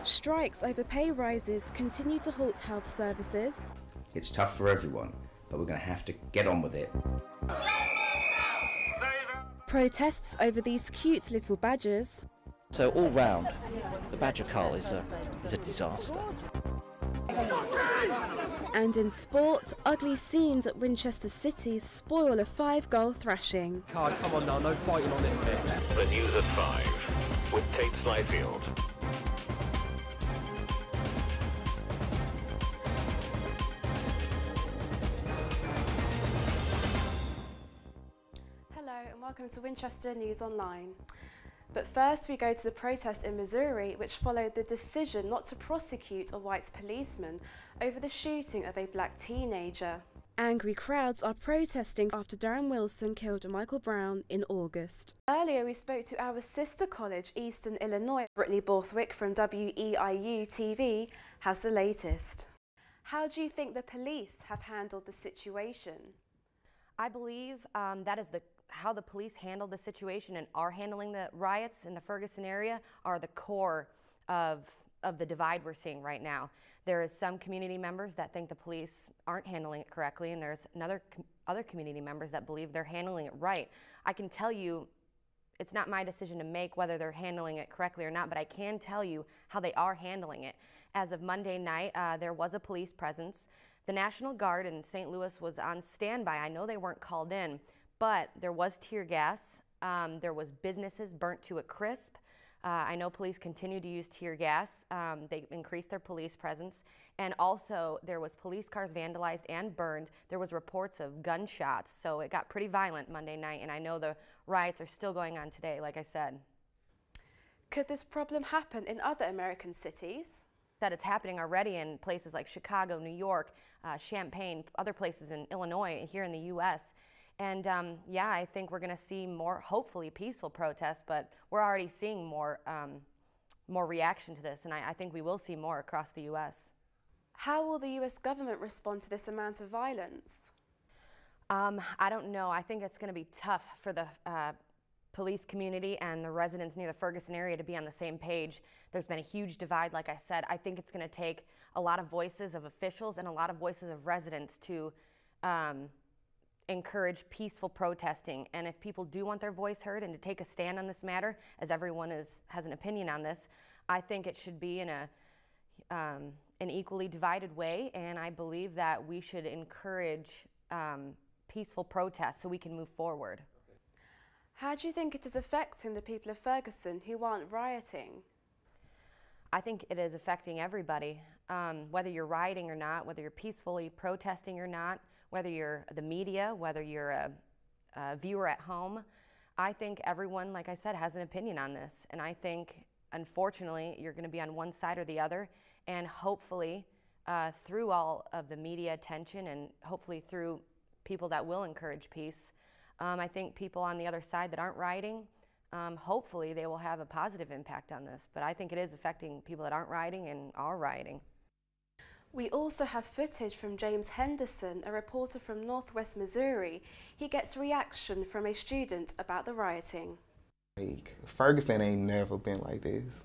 Strikes over pay rises continue to halt health services. It's tough for everyone, but we're going to have to get on with it. Protests over these cute little badgers. So all round, the badger cull is a disaster. And in sport, ugly scenes at Winchester City spoil a 5-goal thrashing. Come on now, no fighting on this bit. The news at 5 with Tate Slyfield. Hello and welcome to Winchester News Online. But first we go to the protest in Missouri, which followed the decision not to prosecute a white policeman over the shooting of a black teenager. Angry crowds are protesting after Darren Wilson killed Michael Brown in August. Earlier we spoke to our sister college, Eastern Illinois. Brittany Borthwick from WEIU TV has the latest. How do you think the police have handled the situation? I believe that is how the police handled the situation and are handling the riots in the Ferguson area are the core of the divide we're seeing right now. There is some community members that think the police aren't handling it correctly, and there's other community members that believe they're handling it right. I can tell you it's not my decision to make whether they're handling it correctly or not, but I can tell you how they are handling it. As of Monday night, there was a police presence. The National Guard in St. Louis was on standby. I know they weren't called in, but there was tear gas. There was businesses burnt to a crisp. I know police continue to use tear gas. They increased their police presence. And also there was police cars vandalized and burned. There was reports of gunshots. So it got pretty violent Monday night. And I know the riots are still going on today, like I said. Could this problem happen in other American cities? That it's happening already in places like Chicago, New York, Champaign, other places in Illinois, and here in the U.S. And yeah, I think we're going to see more, hopefully, peaceful protests, but we're already seeing more reaction to this, and I think we will see more across the U.S. How will the U.S. government respond to this amount of violence? I don't know. I think it's going to be tough for the police community and the residents near the Ferguson area to be on the same page. There's been a huge divide, like I said. I think it's going to take a lot of voices of officials and a lot of voices of residents to encourage peaceful protesting. And if people do want their voice heard and to take a stand on this matter, as everyone has an opinion on this, I think it should be in an equally divided way. And I believe that we should encourage peaceful protests so we can move forward. How do you think it is affecting the people of Ferguson who aren't rioting? I think it is affecting everybody, whether you're rioting or not, whether you're peacefully protesting or not, whether you're the media, whether you're a viewer at home. I think everyone, like I said, has an opinion on this. And I think, unfortunately, you're going to be on one side or the other. And hopefully, through all of the media attention and hopefully through people that will encourage peace, I think people on the other side that aren't rioting, hopefully they will have a positive impact on this. But I think it is affecting people that aren't rioting and are rioting. We also have footage from James Henderson, a reporter from Northwest Missouri. He gets reaction from a student about the rioting. Ferguson ain't never been like this.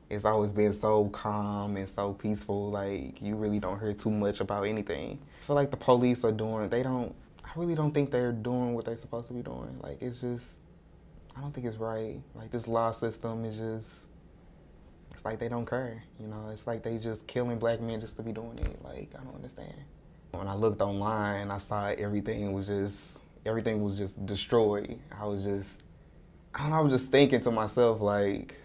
It's always been so calm and so peaceful. Like, you really don't hear too much about anything. I feel like the police are I really don't think they're doing what they're supposed to be doing. Like, it's just, I don't think it's right. Like, this law system is just, it's like they don't care, you know? It's like they just killing black men just to be doing it. Like, I don't understand. When I looked online, I saw everything was just destroyed. I was just thinking to myself, like,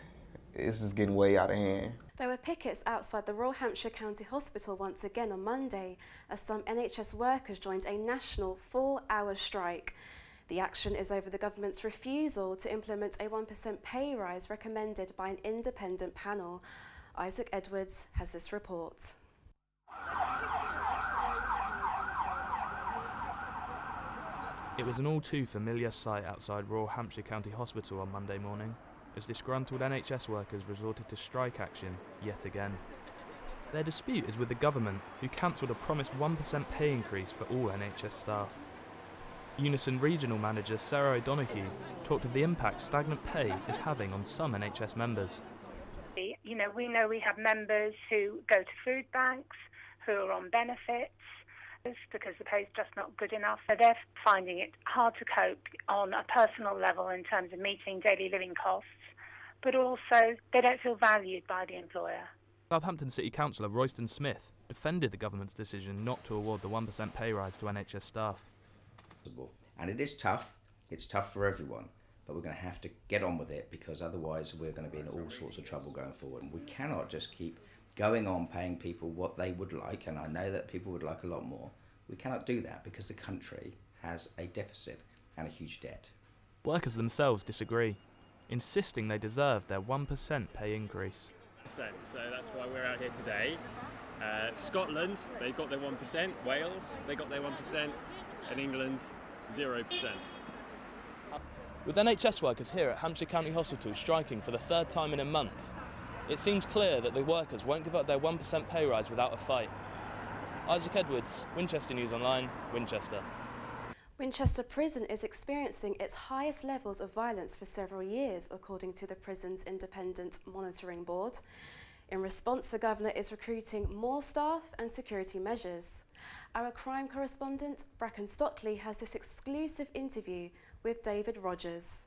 it's just getting way out of hand. There were pickets outside the Royal Hampshire County Hospital once again on Monday as some NHS workers joined a national 4-hour strike. The action is over the government's refusal to implement a 1% pay rise recommended by an independent panel. Isaac Edwards has this report. It was an all too familiar sight outside Royal Hampshire County Hospital on Monday morning, as disgruntled NHS workers resorted to strike action yet again. Their dispute is with the government, who cancelled a promised 1% pay increase for all NHS staff. Unison Regional Manager Sarah O'Donoghue talked of the impact stagnant pay is having on some NHS members. we know we have members who go to food banks, who are on benefits, because the pay is just not good enough. So they're finding it hard to cope on a personal level in terms of meeting daily living costs, but also they don't feel valued by the employer. Southampton City Councillor Royston Smith defended the government's decision not to award the 1% pay rise to NHS staff. And it is tough. It's tough for everyone, but we're going to have to get on with it, because otherwise we're going to be in all sorts of trouble going forward. And we cannot just keep going on paying people what they would like, and I know that people would like a lot more. We cannot do that because the country has a deficit and a huge debt. Workers themselves disagree, insisting they deserve their 1% pay increase. So that's why we're out here today. Scotland, they got their 1%, Wales, they got their 1%, and England, 0%. With NHS workers here at Hampshire County Hospital striking for the third time in a month, it seems clear that the workers won't give up their 1% pay rise without a fight. Isaac Edwards, Winchester News Online, Winchester. Winchester Prison is experiencing its highest levels of violence for several years, according to the prison's independent monitoring board. In response, the governor is recruiting more staff and security measures. Our crime correspondent, Bracken Stockley, has this exclusive interview with David Rogers.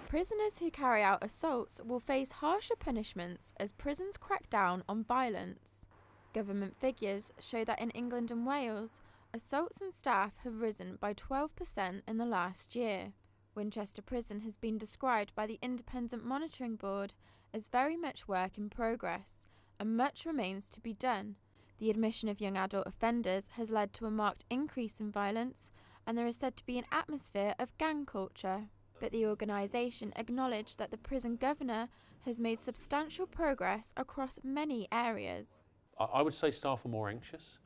Prisoners who carry out assaults will face harsher punishments as prisons crack down on violence. Government figures show that in England and Wales, assaults on staff have risen by 12% in the last year. Winchester Prison has been described by the Independent Monitoring Board as very much work in progress, and much remains to be done. The admission of young adult offenders has led to a marked increase in violence, and there is said to be an atmosphere of gang culture. But the organisation acknowledged that the prison governor has made substantial progress across many areas. I would say staff are more anxious,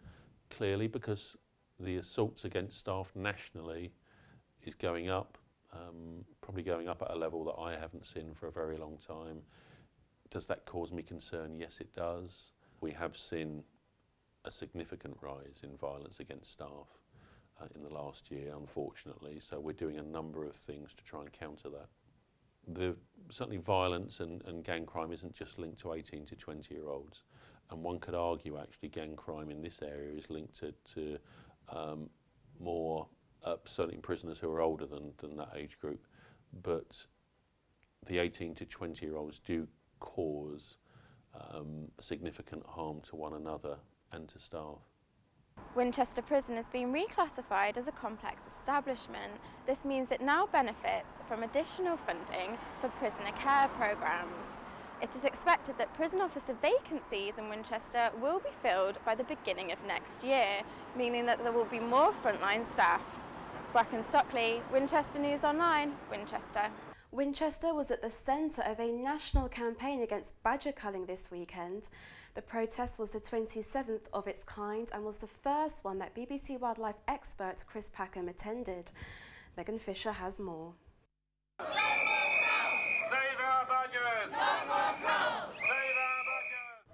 clearly, because the assaults against staff nationally is going up, probably going up at a level that I haven't seen for a very long time. Does that cause me concern? Yes, it does. We have seen a significant rise in violence against staff in the last year, unfortunately, so we're doing a number of things to try and counter that. Certainly violence and gang crime isn't just linked to 18 to 20-year-olds, and one could argue actually gang crime in this area is linked to more, certainly prisoners who are older than that age group, but the 18 to 20-year-olds do cause significant harm to one another and to staff. Winchester Prison has been reclassified as a complex establishment. This means it now benefits from additional funding for prisoner care programmes. It is expected that prison officer vacancies in Winchester will be filled by the beginning of next year, meaning that there will be more frontline staff. Bracken Stockley, Winchester News Online, Winchester. Winchester was at the centre of a national campaign against badger culling this weekend. The protest was the 27th of its kind and was the first one that BBC wildlife expert Chris Packham attended. Megan Fisher has more. Save our badgers!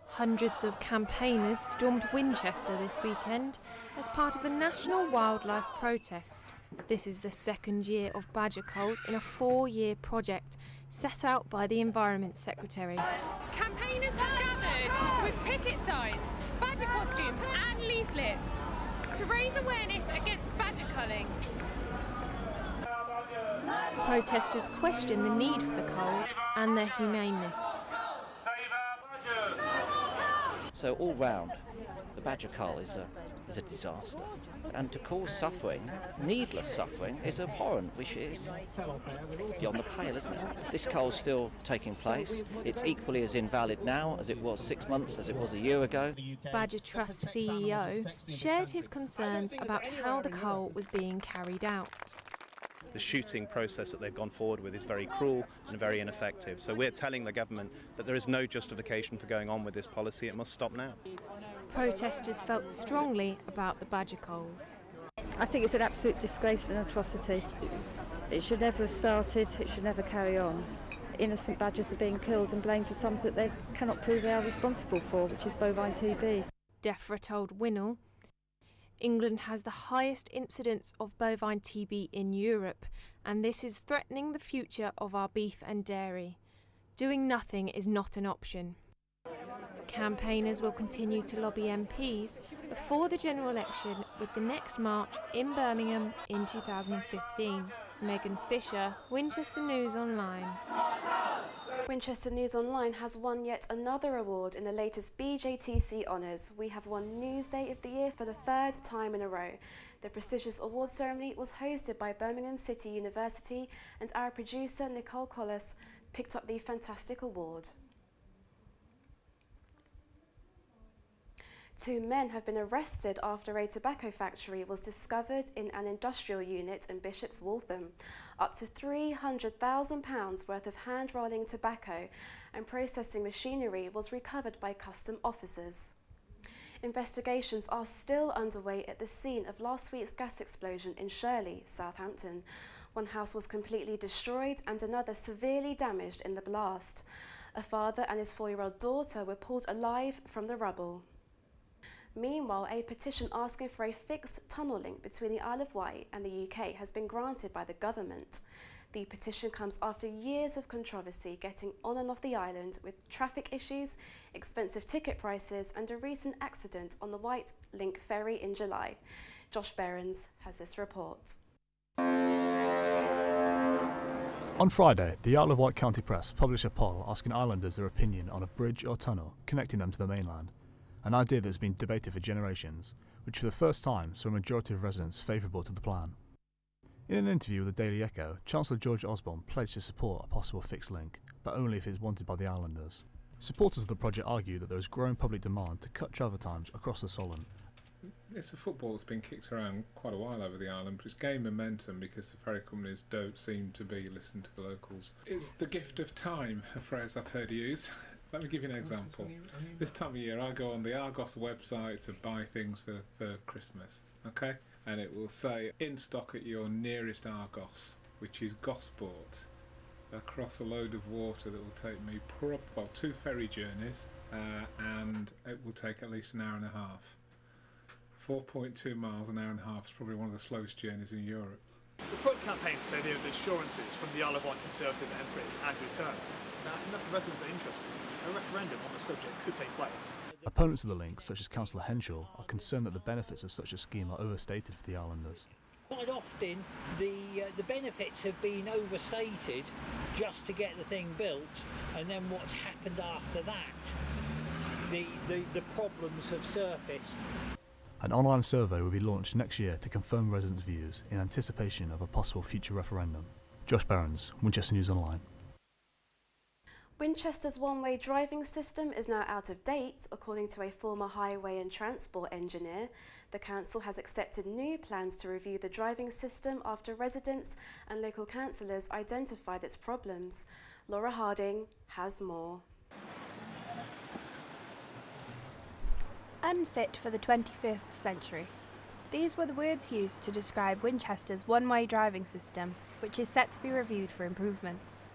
Hundreds of campaigners stormed Winchester this weekend as part of a national wildlife protest. This is the second year of badger culls in a 4-year project set out by the Environment Secretary. Campaigners have gathered with picket signs, badger costumes and leaflets to raise awareness against badger culling. Protesters question the need for the culls and their humaneness. So all round, the badger cull is a disaster. And to cause suffering, needless suffering, is abhorrent, which is beyond the pale, isn't it? This cull's still taking place. It's equally as invalid now as it was 6 months, as it was a year ago. Badger Trust CEO shared his concerns about how the cull was being carried out. The shooting process that they've gone forward with is very cruel and very ineffective. So we're telling the government that there is no justification for going on with this policy. It must stop now. Protesters felt strongly about the badger culls. I think it's an absolute disgrace and atrocity. It should never have started, it should never carry on. Innocent badgers are being killed and blamed for something that they cannot prove they are responsible for, which is bovine TB. DEFRA told WINOL, England has the highest incidence of bovine TB in Europe, and this is threatening the future of our beef and dairy. doing nothing is not an option. Campaigners will continue to lobby MPs before the general election, with the next march in Birmingham in 2015. Megan Fisher, Winchester News Online. Winchester News Online has won yet another award in the latest BJTC honours. We have won Newsday of the Year for the third time in a row. The prestigious award ceremony was hosted by Birmingham City University, and our producer Nicole Collis picked up the fantastic award. 2 men have been arrested after a tobacco factory was discovered in an industrial unit in Bishop's Waltham. Up to £300,000 worth of hand-rolling tobacco and processing machinery was recovered by custom officers. Investigations are still underway at the scene of last week's gas explosion in Shirley, Southampton. One house was completely destroyed and another severely damaged in the blast. A father and his 4-year-old daughter were pulled alive from the rubble. Meanwhile, a petition asking for a fixed tunnel link between the Isle of Wight and the UK has been granted by the government. The petition comes after years of controversy getting on and off the island, with traffic issues, expensive ticket prices and a recent accident on the Wight Link ferry in July. Josh Behrens has this report. On Friday, the Isle of Wight County Press published a poll asking islanders their opinion on a bridge or tunnel connecting them to the mainland. An idea that has been debated for generations, which for the first time saw a majority of residents favourable to the plan. In an interview with the Daily Echo, Chancellor George Osborne pledged to support a possible fixed link, but only if it is wanted by the islanders. Supporters of the project argue that there is growing public demand to cut travel times across the Solent. It's a football that's been kicked around quite a while over the island, but it's gained momentum because the ferry companies don't seem to be listening to the locals. It's the gift of time, a phrase I've heard used. Let me give you an example. This time of year I go on the Argos website to buy things for Christmas, okay? And it will say in stock at your nearest Argos, which is Gosport, across a load of water that will take me 2 ferry journeys, and it will take at least an hour and a half. 4.2 miles, an hour and a half is probably one of the slowest journeys in Europe. The Put campaign stayed here with assurances from the Isle of Wight Conservative MP, Andrew Turner. Now, if enough residents are interested, a referendum on the subject could take place. Opponents of the link, such as Councillor Henshaw, are concerned that the benefits of such a scheme are overstated for the islanders. Quite often the benefits have been overstated just to get the thing built, and then what's happened after that, the problems have surfaced. An online survey will be launched next year to confirm residents' views in anticipation of a possible future referendum. Josh Behrens, Winchester News Online. Winchester's one-way driving system is now out of date, according to a former highway and transport engineer. The council has accepted new plans to review the driving system after residents and local councillors identified its problems. Laura Harding has more. Unfit for the 21st century. These were the words used to describe Winchester's one-way driving system, which is set to be reviewed for improvements.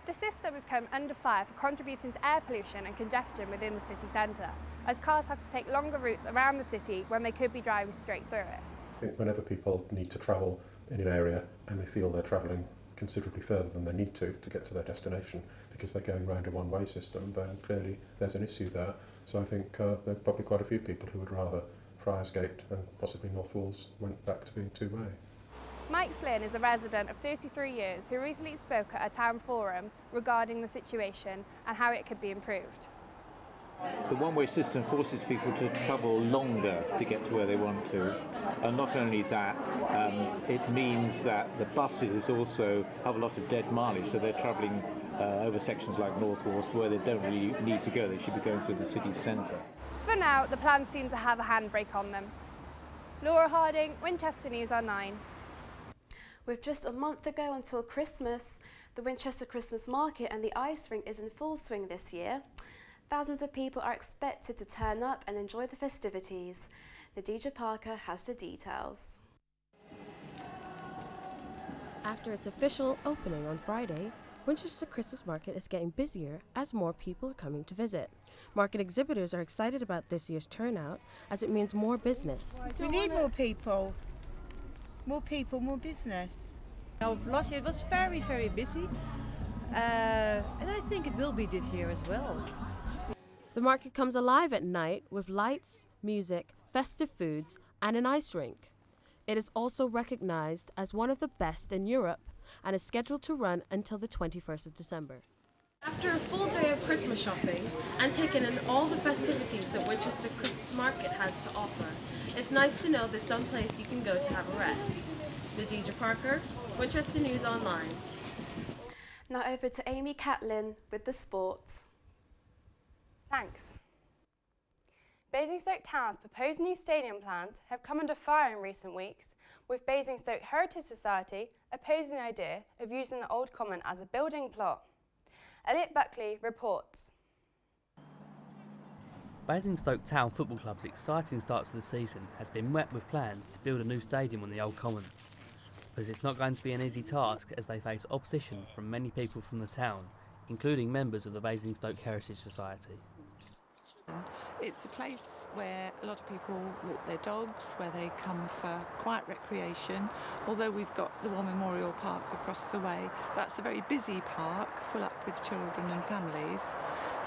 The system has come under fire for contributing to air pollution and congestion within the city centre, as cars have to take longer routes around the city when they could be driving straight through it. I think whenever people need to travel in an area and they feel they're travelling considerably further than they need to get to their destination because they're going round a one-way system, then clearly there's an issue there. So I think there are probably quite a few people who would rather Friarsgate and possibly North Walls went back to being two-way. Mike Slynn is a resident of 33 years who recently spoke at a town forum regarding the situation and how it could be improved. The one-way system forces people to travel longer to get to where they want to, and not only that, it means that the buses also have a lot of dead mileage, so they're travelling over sections like North Walls where they don't really need to go. They should be going through the city centre. For now, the plans seem to have a handbrake on them. Laura Harding, Winchester News Online. With just a month ago until Christmas, the Winchester Christmas Market and the ice rink is in full swing this year. Thousands of people are expected to turn up and enjoy the festivities. Nadija Parker has the details. After its official opening on Friday, Winchester Christmas Market is getting busier as more people are coming to visit. Market exhibitors are excited about this year's turnout as it means more business. We need more people. More people, more business. Last year it was very, very busy. And I think it will be this year as well. The market comes alive at night with lights, music, festive foods and an ice rink. It is also recognised as one of the best in Europe and is scheduled to run until the 21st of December. After a full day of Christmas shopping and taking in all the festivities that Winchester Christmas Market has to offer, it's nice to know there's some place you can go to have a rest. Nadija Parker, Winchester News Online. Now over to Amy Catlin with the sports. Thanks. Basingstoke Town's proposed new stadium plans have come under fire in recent weeks, with Basingstoke Heritage Society opposing the idea of using the Old Common as a building plot. Elliot Buckley reports. Basingstoke Town Football Club's exciting start to the season has been met with plans to build a new stadium on the Old Common. But it's not going to be an easy task as they face opposition from many people from the town, including members of the Basingstoke Heritage Society. It's a place where a lot of people walk their dogs, where they come for quiet recreation. Although we've got the War Memorial Park across the way, that's a very busy park, full up with children and families.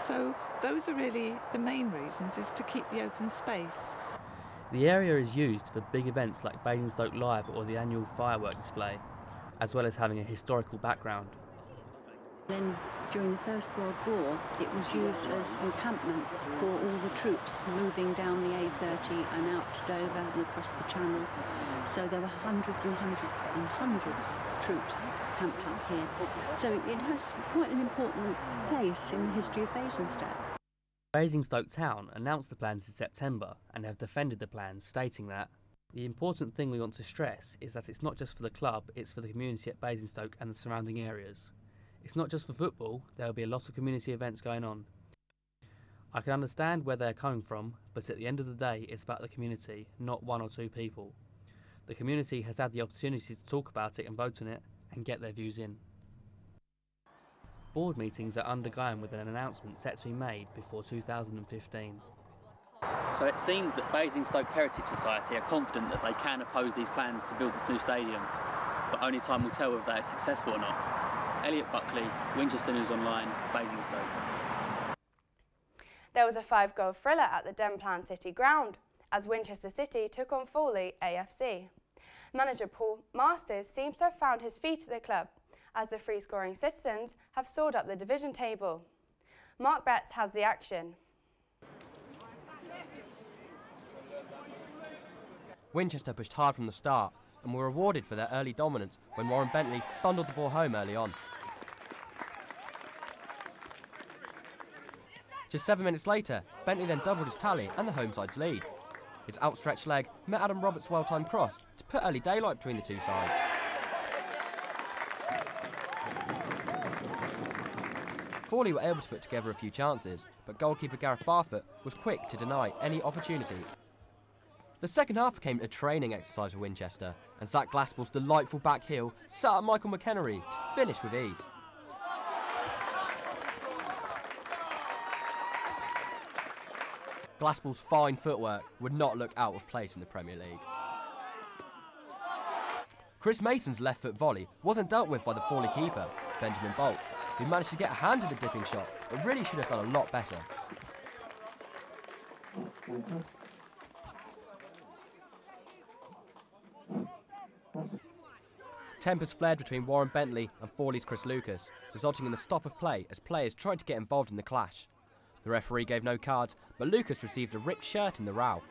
So those are really the main reasons, is to keep the open space. The area is used for big events like Basingstoke Live or the annual firework display, as well as having a historical background. Then during the First World War, it was used as encampments for all the troops moving down the A30 and out to Dover and across the Channel. So there were hundreds and hundreds and hundreds of troops camped up here. So it has quite an important place in the history of Basingstoke. Basingstoke Town announced the plans in September and have defended the plans, stating that the important thing we want to stress is that it's not just for the club, it's for the community at Basingstoke and the surrounding areas. It's not just for football, there will be a lot of community events going on. I can understand where they're coming from, but at the end of the day, it's about the community, not one or two people. The community has had the opportunity to talk about it and vote on it and get their views in. Board meetings are undergoing with an announcement set to be made before 2015. So it seems that Basingstoke Heritage Society are confident that they can oppose these plans to build this new stadium, but only time will tell whether that is successful or not. Elliot Buckley, Winchester News Online, Basingstoke. There was a 5-goal thriller at the Denplan City ground as Winchester City took on Fawley AFC. Manager Paul Masters seems to have found his feet at the club as the free-scoring citizens have soared up the division table. Mark Betts has the action. Winchester pushed hard from the start and were rewarded for their early dominance when Warren Bentley bundled the ball home early on. Just 7 minutes later, Bentley then doubled his tally and the home side's lead. His outstretched leg met Adam Roberts' well-timed cross to put early daylight between the two sides. Fawley were able to put together a few chances, but goalkeeper Gareth Barfoot was quick to deny any opportunities. The second half became a training exercise for Winchester, and Zach Glaspell's delightful back heel sat up Michael McHenry to finish with ease. Glaspell's fine footwork would not look out of place in the Premier League. Chris Mason's left foot volley wasn't dealt with by the Fawley keeper, Benjamin Bolt, who managed to get a hand to the dipping shot, but really should have done a lot better. Tempers flared between Warren Bentley and Fawley's Chris Lucas, resulting in the stop of play as players tried to get involved in the clash. The referee gave no cards, but Lucas received a ripped shirt in the row.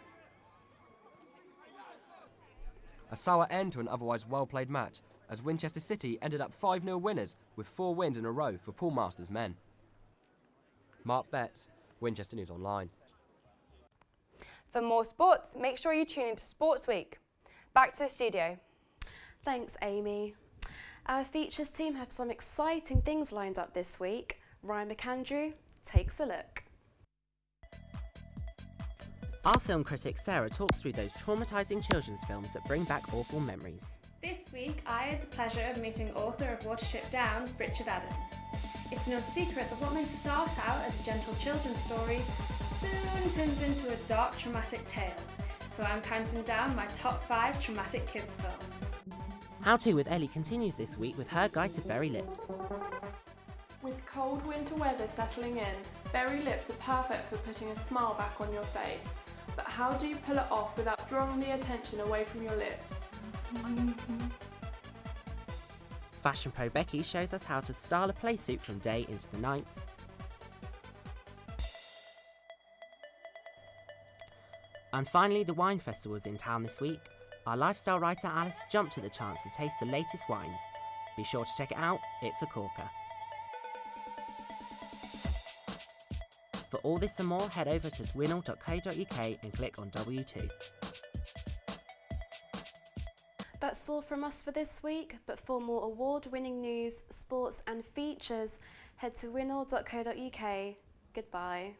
A sour end to an otherwise well-played match, as Winchester City ended up 5-0 winners with 4 wins in a row for Paul Masters' men. Mark Betts, Winchester News Online. For more sports, make sure you tune into Sports Week. Back to the studio. Thanks, Amy. Our features team have some exciting things lined up this week. Ryan McAndrew takes a look. Our film critic Sarah talks through those traumatising children's films that bring back awful memories. This week I had the pleasure of meeting author of Watership Down, Richard Adams. It's no secret that what may start out as a gentle children's story soon turns into a dark traumatic tale. So I'm counting down my top 5 traumatic kids films. How To with Ellie continues this week with her guide to Berry Lips. cold winter weather settling in, berry lips are perfect for putting a smile back on your face. But how do you pull it off without drawing the attention away from your lips? Fashion Pro Becky shows us how to style a play suit from day into the night. And finally, the wine festival is in town this week. Our lifestyle writer Alice jumped at the chance to taste the latest wines. Be sure to check it out, it's a corker. For all this and more, head over to winol.co.uk and click on W2. That's all from us for this week, but for more award-winning news, sports and features, head to winol.co.uk. Goodbye.